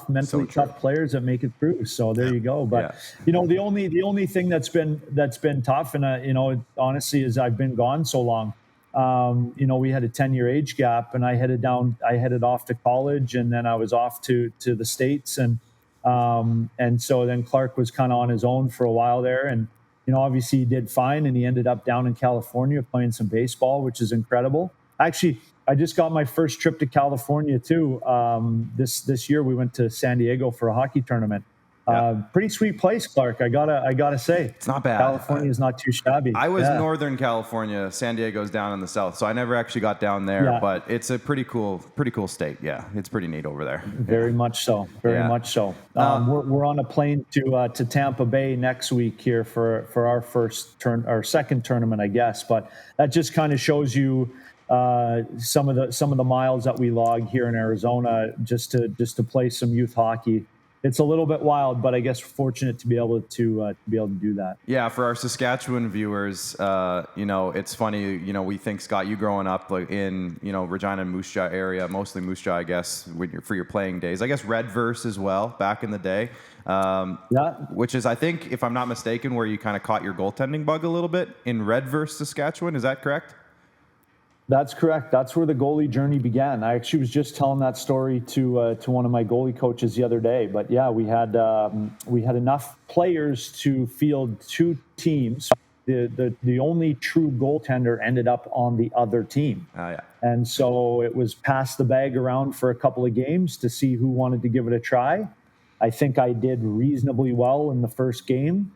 mentally tough players that make it through. So there you go. But the only thing that's been tough, and honestly, is I've been gone so long. We had a 10-year age gap, and I headed off to college, and then I was off to the States, and so then Clark was kind of on his own for a while there, and obviously he did fine, and he ended up down in California playing some baseball, which is incredible. Actually, I just got my first trip to California too. This year we went to San Diego for a hockey tournament. Pretty sweet place, Clark. I gotta say, it's not bad. California is not too shabby. I was Northern California. San Diego's down in the south, so I never actually got down there. But it's a pretty cool state. Yeah, it's pretty neat over there. Very much so. Very much so. We're on a plane to Tampa Bay next week here for our second tournament, I guess. But that just kind of shows you some of the miles that we log here in Arizona just to play some youth hockey. It's a little bit wild, but I guess we're fortunate to be able to do that. Yeah, for our Saskatchewan viewers, it's funny. We think, Scott, you growing up in Regina and Moose Jaw area, mostly Moose Jaw, I guess, for your playing days. I guess Redverse as well back in the day. Which is, I think, if I'm not mistaken, where you kind of caught your goaltending bug a little bit in Redverse, Saskatchewan. Is that correct? That's correct. That's where the goalie journey began. I actually was just telling that story to one of my goalie coaches the other day. But yeah, we had enough players to field two teams. The only true goaltender ended up on the other team. And so it was pass the bag around for a couple of games to see who wanted to give it a try. I think I did reasonably well in the first game.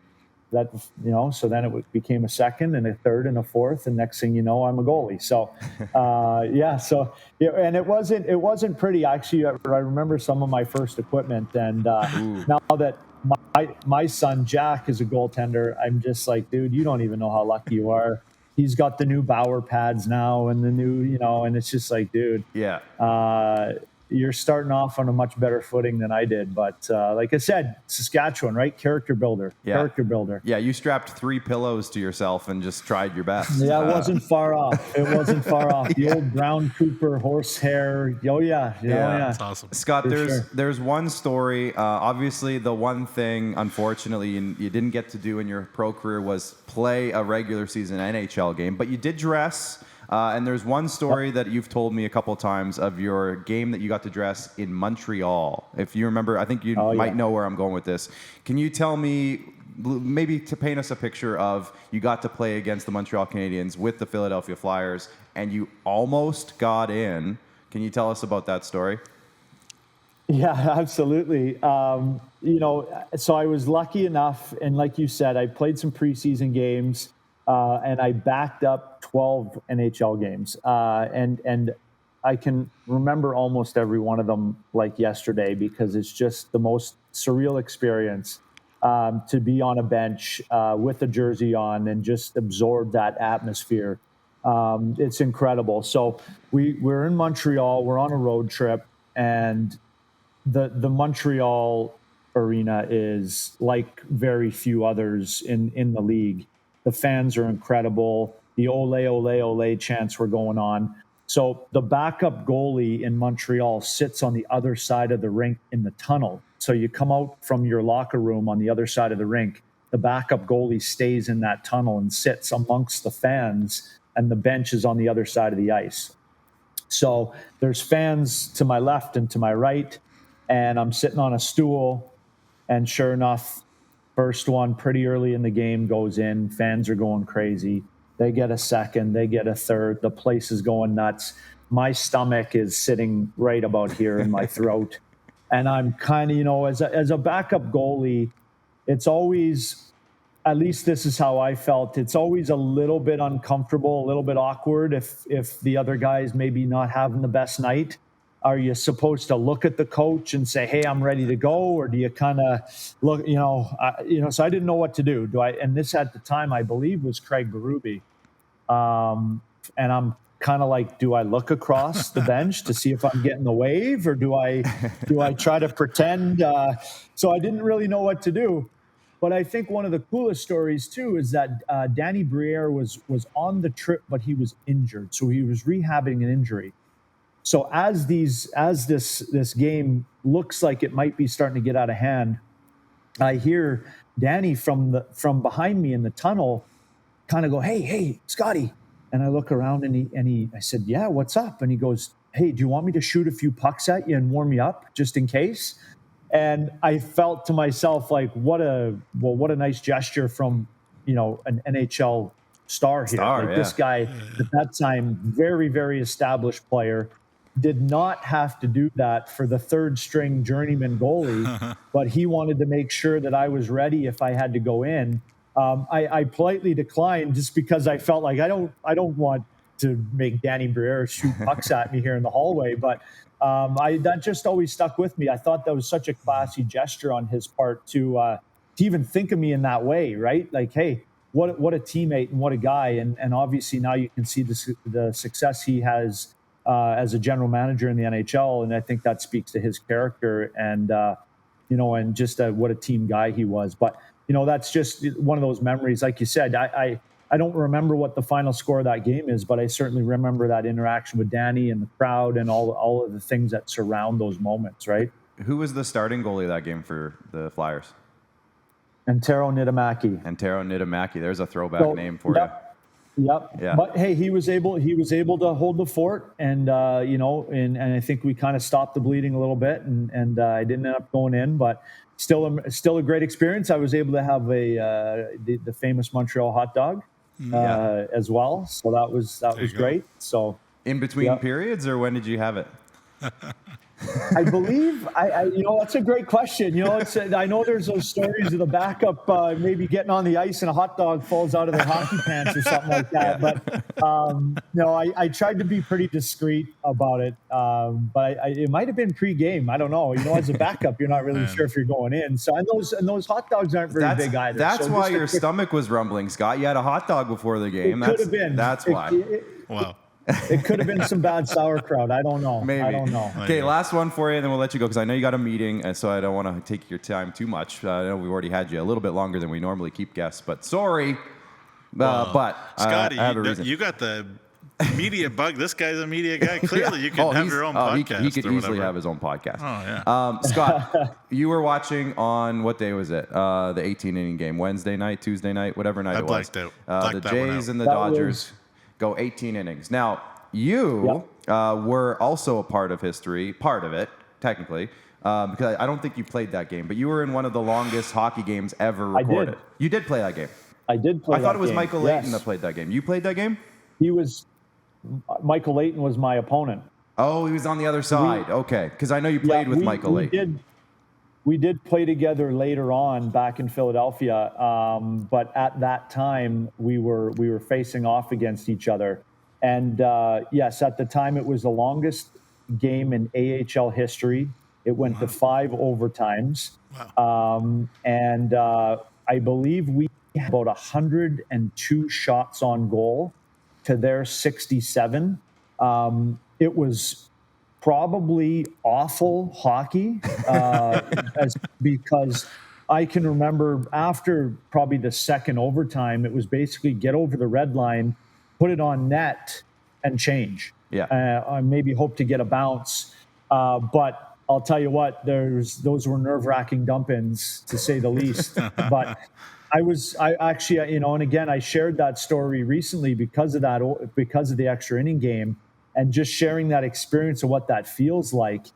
So then it became a second and a third and a fourth, and next thing you know, I'm a goalie. So, and it wasn't pretty. Actually, I remember some of my first equipment, and now that my son Jack is a goaltender, I'm just like, dude, you don't even know how lucky you are. He's got the new Bauer pads now, and the new, and it's just like, dude, you're starting off on a much better footing than I did. But like I said, Saskatchewan, right? Character builder. Yeah, you strapped 3 pillows to yourself and just tried your best. Yeah, it wasn't far off. The old Brown Cooper horsehair. Oh, yeah. That's awesome. Scott, there's one story. Obviously, the one thing, unfortunately, you didn't get to do in your pro career was play a regular season NHL game, but you did dress. And there's one story that you've told me a couple of times of your game that you got to dress in Montreal. If you remember, I think you might know where I'm going with this. Can you tell me, maybe to paint us a picture of, you got to play against the Montreal Canadiens with the Philadelphia Flyers, and you almost got in. Can you tell us about that story? Yeah, absolutely. So I was lucky enough, and like you said, I played some preseason games. And I backed up 12 NHL games. And I can remember almost every one of them like yesterday, because it's just the most surreal experience to be on a bench with a jersey on and just absorb that atmosphere. It's incredible. So we're in Montreal, we're on a road trip, and the Montreal arena is like very few others in the league. The fans are incredible. The ole, ole, ole chants were going on. So the backup goalie in Montreal sits on the other side of the rink in the tunnel. So you come out from your locker room on the other side of the rink. The backup goalie stays in that tunnel and sits amongst the fans and the bench is on the other side of the ice. So there's fans to my left and to my right, and I'm sitting on a stool, and sure enough, first one pretty early in the game goes in. Fans are going crazy. They get a second, they get a third. The place is going nuts. My stomach is sitting right about here in my throat. And I'm kind of, as a backup goalie, it's always, at least this is how I felt, it's always a little bit uncomfortable, a little bit awkward if the other guy's maybe not having the best night. Are you supposed to look at the coach and say, hey, I'm ready to go? Or do you kind of look, so I didn't know what to do. And this at the time, I believe, was Craig Berube. And I'm kind of like, do I look across the bench to see if I'm getting the wave, or do I try to pretend? So I didn't really know what to do. But I think one of the coolest stories too is that Danny Briere was on the trip, but he was injured, so he was rehabbing an injury. So as this game looks like it might be starting to get out of hand, I hear Danny from behind me in the tunnel kind of go, hey, Scotty. And I look around and I said, yeah, what's up? And he goes, hey, do you want me to shoot a few pucks at you and warm you up just in case? And I felt to myself like, what a nice gesture from, an NHL star here. This guy at that time, very, very established player, did not have to do that for the third string journeyman goalie, but he wanted to make sure that I was ready if I had to go in. I politely declined just because I felt like I don't want to make Danny Briere shoot pucks at me here in the hallway, but that just always stuck with me. I thought that was such a classy gesture on his part to even think of me in that way, right? Like, hey, what a teammate and what a guy. And obviously now you can see the success he has as a general manager in the NHL. And I think that speaks to his character and just what a team guy he was. But, that's just one of those memories. Like you said, I don't remember what the final score of that game is, but I certainly remember that interaction with Danny and the crowd and all of the things that surround those moments, right? Who was the starting goalie of that game for the Flyers? Antero Niittymaki. There's a throwback name for you. Yep. Yeah. But hey, he was able to hold the fort, and and I think we kind of stopped the bleeding a little bit, and I didn't end up going in, but still a great experience. I was able to have the famous Montreal hot dog as well, so that was great. So in between periods, or when did you have it? I believe that's a great question. I know there's those stories of the backup maybe getting on the ice and a hot dog falls out of their hockey pants or something like that. But I tried to be pretty discreet about it. But it might have been pre-game. I don't know. As a backup, you're not really sure if you're going in. So and those hot dogs aren't very big either. That's why your stomach was rumbling, Scott. You had a hot dog before the game. Could have been. That's why. Wow. It could have been some bad sauerkraut. I don't know. Maybe. I don't know. Okay, last one for you, and then we'll let you go because I know you got a meeting, and so I don't want to take your time too much. I know we've already had you a little bit longer than we normally keep guests, but sorry. But Scotty, I have a reason. You got the media bug. This guy's a media guy. Clearly, you can have your own podcast. He could easily have his own podcast. Oh, yeah. Scott, you were watching on, what day was it? The 18-inning game, Wednesday night, Tuesday night, whatever night it was. The Jays and the Dodgers go 18 innings. Now, you were also a part of it, technically, because I don't think you played that game, but you were in one of the longest hockey games ever recorded. I did. You did play that game. I did play that game. I thought it was Michael Layton that played that game. You played that game? Michael Layton was my opponent. Oh, he was on the other side. Okay, because I know you played with Michael Layton. We did play together later on back in Philadelphia, but at that time we were facing off against each other. And yes, at the time it was the longest game in AHL history. It went to 5 overtimes. Wow. And I believe we had about 102 shots on goal to their 67. It was probably awful hockey because I can remember after probably the second overtime, it was basically get over the red line, put it on net, and change. Yeah. Maybe hope to get a bounce. But I'll tell you what, those were nerve-wracking dump-ins, to say the least. But I actually, and again, I shared that story recently because of the extra inning game, and just sharing that experience of what that feels like.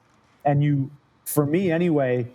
And for me anyway,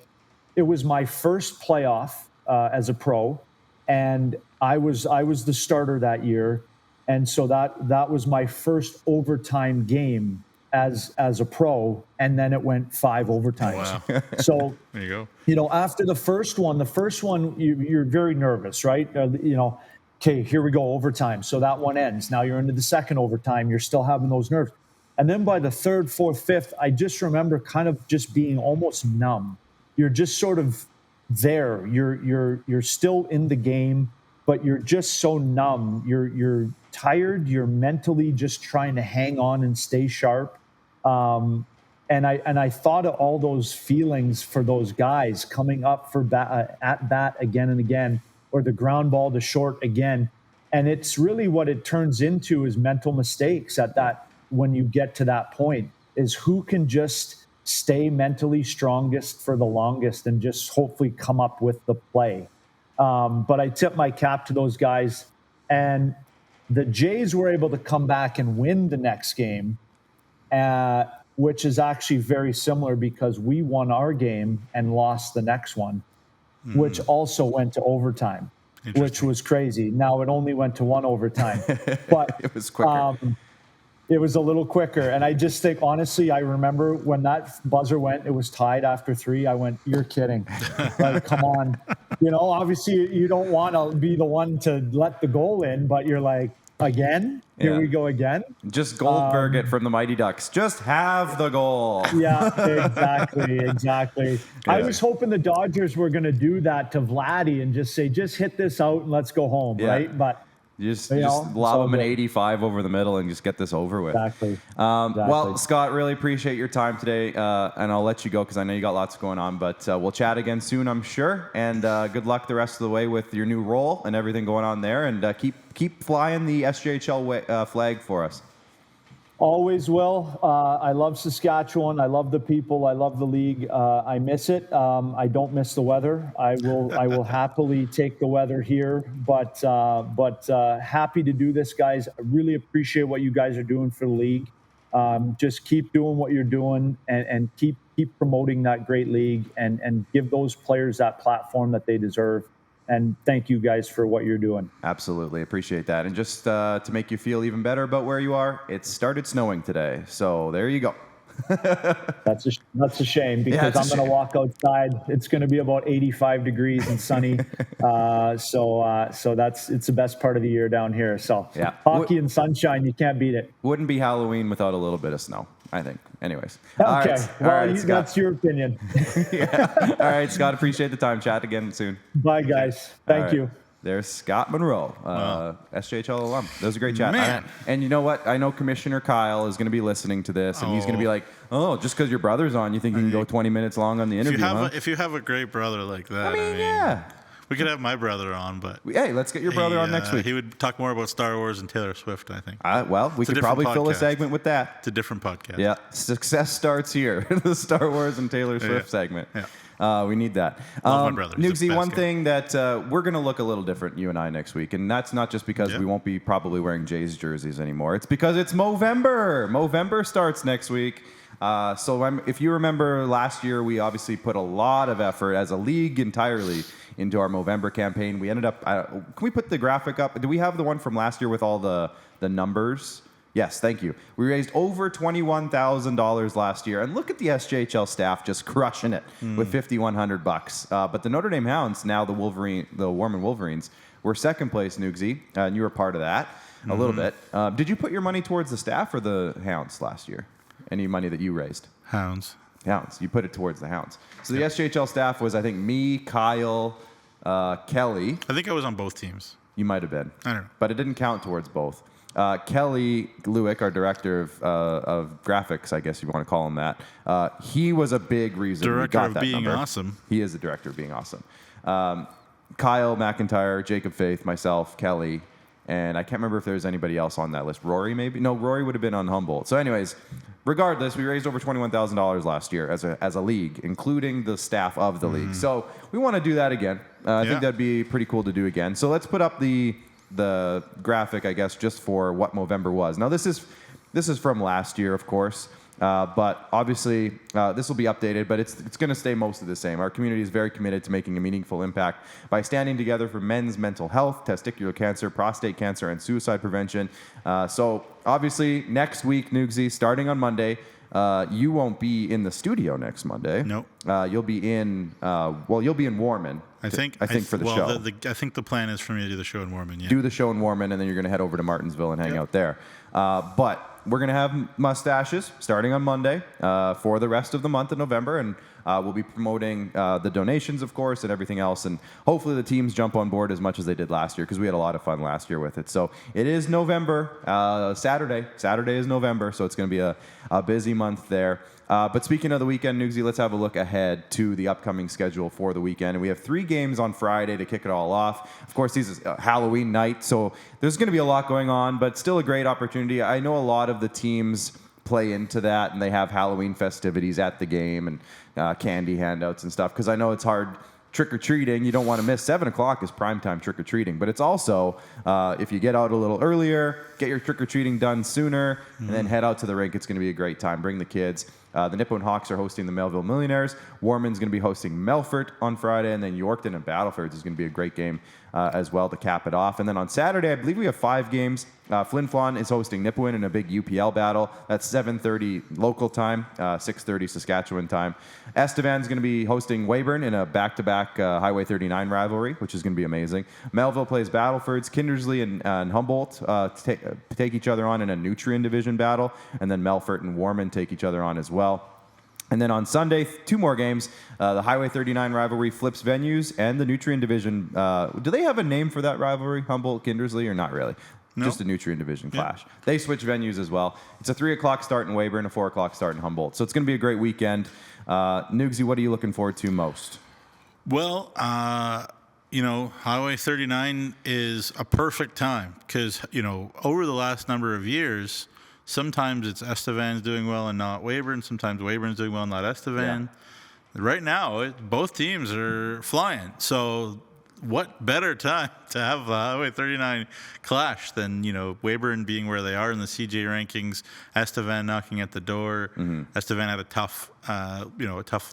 it was my first playoff as a pro, and I was the starter that year, and so that was my first overtime game as a pro, and then it went 5 overtimes. Wow. So there you go. After the first one, you're very nervous, right? Okay, here we go, overtime. So that one ends. Now you're into the second overtime. You're still having those nerves. And then by the third, fourth, fifth, I just remember kind of just being almost numb. You're just sort of there. You're still in the game, but you're just so numb. You're tired. You're mentally just trying to hang on and stay sharp. And I thought of all those feelings for those guys coming up for at bat again and again, or the ground ball to short again. And it's really what it turns into is mental mistakes when you get to that point, is who can just stay mentally strongest for the longest and just hopefully come up with the play. But I tip my cap to those guys. And the Jays were able to come back and win the next game, which is actually very similar because we won our game and lost the next one, which also went to overtime, which was crazy. Now it only went to 1 overtime, but it was quicker. It was a little quicker. And I just think, honestly, I remember when that buzzer went, it was tied after 3. I went, you're kidding. Like, come on. Obviously you don't want to be the one to let the goal in, but you're like, again? Here we go again. Just Goldberg it from the Mighty Ducks. Just have the goal. Yeah, exactly. Yeah. I was hoping the Dodgers were going to do that to Vladdy and just say, just hit this out and let's go home, right? But just lob him an 85 over the middle and just get this over with. Exactly. Well, Scott, really appreciate your time today, and I'll let you go because I know you got lots going on, but we'll chat again soon, I'm sure, and good luck the rest of the way with your new role and everything going on there, and keep flying the SJHL flag for us. Always will. I love Saskatchewan. I love the people. I love the league. I miss it. I don't miss the weather. I will happily take the weather here. But happy to do this, guys. I really appreciate what you guys are doing for the league. Just keep doing what you're doing and keep promoting that great league and give those players that platform that they deserve. And thank you guys for what you're doing. Absolutely. Appreciate that. And just to make you feel even better about where you are, it started snowing today. So there you go. That's a shame because I'm going to walk outside. It's going to be about 85 degrees and sunny. So it's the best part of the year down here. So hockey and sunshine, you can't beat it. Wouldn't be Halloween without a little bit of snow, I think. Anyways. Okay. All right, that's your opinion. All right, Scott. Appreciate the time. Chat again soon. Bye, guys. Thank you. There's Scott Munroe, SJHL alum. That was a great chat. Man. And you know what? I know Commissioner Kyle is going to be listening to this, and he's going to be like, oh, just because your brother's on, you think you can go 20 minutes long on the interview, if you have a great brother like that, yeah. We could have my brother on, but... Hey, let's get your brother on next week. He would talk more about Star Wars and Taylor Swift, I think. Well, we could probably fill a segment with that. It's a different podcast. Yeah. Success starts here. The Star Wars and Taylor Swift segment. Yeah. We need that. Love my brother. Nugsy, one thing that we're going to look a little different, you and I, next week, and that's not just because we won't be probably wearing Jays jerseys anymore. It's because it's Movember. Movember starts next week. If you remember last year, we obviously put a lot of effort as a league entirely into our Movember campaign. We ended up, can we put the graphic up? Do we have the one from last year with all the numbers? Yes, thank you. We raised over $21,000 last year, and look at the SJHL staff just crushing it with $5,100. But the Notre Dame Hounds, now the Warman Wolverines, were second place, Nugsy, and you were part of that a little bit. Did you put your money towards the staff or the Hounds last year? Any money that you raised? Hounds. You put it towards the Hounds. So the SJHL staff was, I think, me, Kyle, Kelly. I think I was on both teams. You might have been. I don't know. But it didn't count towards both. Kelly Lewick, our director of graphics, I guess you want to call him that, he was a big reason we got that number. Awesome. He is the director of being awesome. Kyle McIntyre, Jacob Faith, myself, Kelly, and I can't remember if there was anybody else on that list. Rory, maybe? No, Rory would have been on Humboldt. So anyways, regardless, we raised over $21,000 last year as a league, including the staff of the league. So we want to do that again. I think that'd be pretty cool to do again. So let's put up the graphic, I guess, just for what Movember was. Now, this is from last year, of course. But obviously, this will be updated, but it's going to stay mostly the same. Our community is very committed to making a meaningful impact by standing together for men's mental health, testicular cancer, prostate cancer, and suicide prevention. So obviously, next week, Nugsy, starting on Monday, you won't be in the studio next Monday. Nope. You'll be in Warman. I think for the show. I think the plan is for me to do the show in Warman. Yeah. Do the show in Warman, and then you're going to head over to Martensville and hang out there. But we're going to have mustaches starting on Monday for the rest of the month of November, and we'll be promoting the donations, of course, and everything else. And hopefully the teams jump on board as much as they did last year, because we had a lot of fun last year with it. So it is November, Saturday. Saturday is November, so it's going to be a busy month there. But speaking of the weekend, Nugsy, let's have a look ahead to the upcoming schedule for the weekend. And we have 3 games on Friday to kick it all off. Of course, this is Halloween night, so there's going to be a lot going on, but still a great opportunity. I know a lot of the teams play into that, and they have Halloween festivities at the game and candy handouts and stuff, because I know it's hard. Trick-or-treating, you don't want to miss. 7 o'clock is primetime trick-or-treating, but it's also, if you get out a little earlier, get your trick-or-treating done sooner, and then head out to the rink. It's going to be a great time. Bring the kids. The Nipawin Hawks are hosting the Melville Millionaires. Warman's going to be hosting Melfort on Friday, and then Yorkton and Battlefords is going to be a great game as well to cap it off. And then on Saturday, I believe we have 5 games. Flin Flon is hosting Nipawin in a big UPL battle. That's 7:30 local time, 6:30 Saskatchewan time. Estevan's going to be hosting Weyburn in a back-to-back Highway 39 rivalry, which is going to be amazing. Melville plays Battlefords. Kindersley and Humboldt take each other on in a Nutrien division battle, and then Melfort and Warman take each other on as well. And then on Sunday, 2 more games. The Highway 39 rivalry flips venues, and the Nutrien division. Do they have a name for that rivalry, Humboldt, Kindersley, or not really? No. Just a Nutrien division clash. They switch venues as well. It's a 3 o'clock start in Weyburn, a 4 o'clock start in Humboldt. So it's going to be a great weekend. Nugsy, what are you looking forward to most? Well, Highway 39 is a perfect time because, over the last number of years, sometimes it's Estevan's doing well and not Weyburn. Sometimes Weyburn's doing well and not Estevan. Yeah. Right now, both teams are flying. So what better time to have the Highway 39 clash than, Weyburn being where they are in the CJ rankings, Estevan knocking at the door. Mm-hmm. Estevan had a tough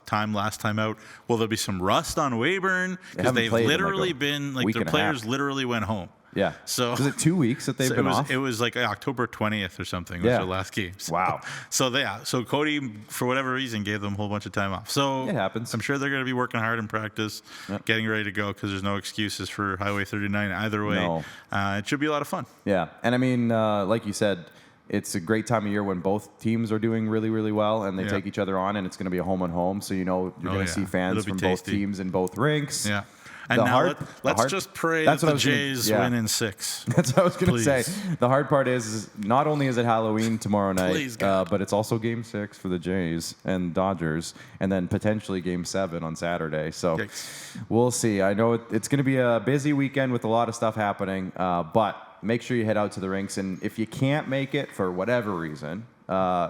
time last time out. Will there be some rust on Weyburn? Because they've literally been, their players literally went home. Yeah. So was it 2 weeks that they've been off? It was like October 20th or something. Was their last games. Wow. So Cody, for whatever reason, gave them a whole bunch of time off. So it happens. I'm sure they're going to be working hard in practice, getting ready to go because there's no excuses for Highway 39 either way. No. It should be a lot of fun. Yeah, and I mean, like you said, it's a great time of year when both teams are doing really, really well, and they take each other on, and it's going to be a home-on-home. So you're going to see fans from both teams in both rinks. Yeah. And now let's just pray that the Jays win in 6. That's what I was going to say. The hard part is not only is it Halloween tomorrow night, but it's also Game 6 for the Jays and Dodgers, and then potentially Game 7 on Saturday. So we'll see. I know it's going to be a busy weekend with a lot of stuff happening, but make sure you head out to the rinks. And if you can't make it for whatever reason,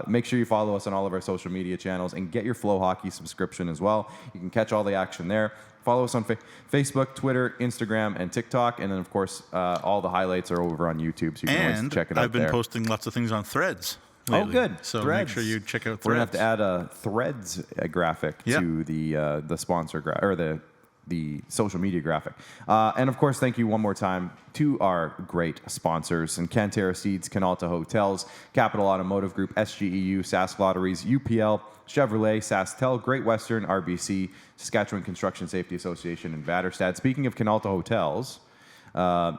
make sure you follow us on all of our social media channels and get your Flow Hockey subscription as well. You can catch all the action there. Follow us on Facebook, Twitter, Instagram, and TikTok. And then, of course, all the highlights are over on YouTube, so you can always check it out I've been posting lots of things on Threads lately. Oh, good. So Threads. Make sure you check out Threads. We're going to have to add a Threads graphic to the sponsor or the social media graphic. And, of course, thank you one more time to our great sponsors, and Cantera Seeds, Canalta Hotels, Capital Automotive Group, SGEU, Sask Lotteries, UPL, Chevrolet, SaskTel, Great Western, RBC, Saskatchewan Construction Safety Association, and Vatterstad. Speaking of Canalta Hotels,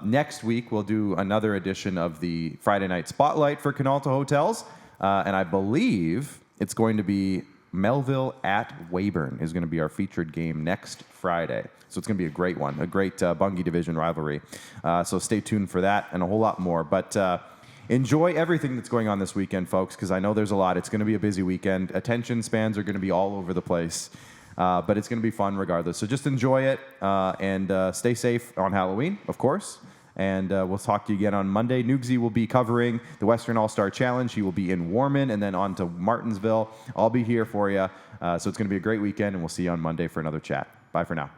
next week we'll do another edition of the Friday Night Spotlight for Canalta Hotels, and I believe it's going to be Melville at Weyburn is going to be our featured game next Friday. So it's going to be a great one, a great Bungie Division rivalry. So stay tuned for that and a whole lot more. But enjoy everything that's going on this weekend, folks, because I know there's a lot. It's going to be a busy weekend. Attention spans are going to be all over the place. But it's going to be fun regardless. So just enjoy it and stay safe on Halloween, of course. And we'll talk to you again on Monday. Nugsy will be covering the Western All-Star Challenge. He will be in Warman and then on to Martensville. I'll be here for you. So it's going to be a great weekend, and we'll see you on Monday for another chat. Bye for now.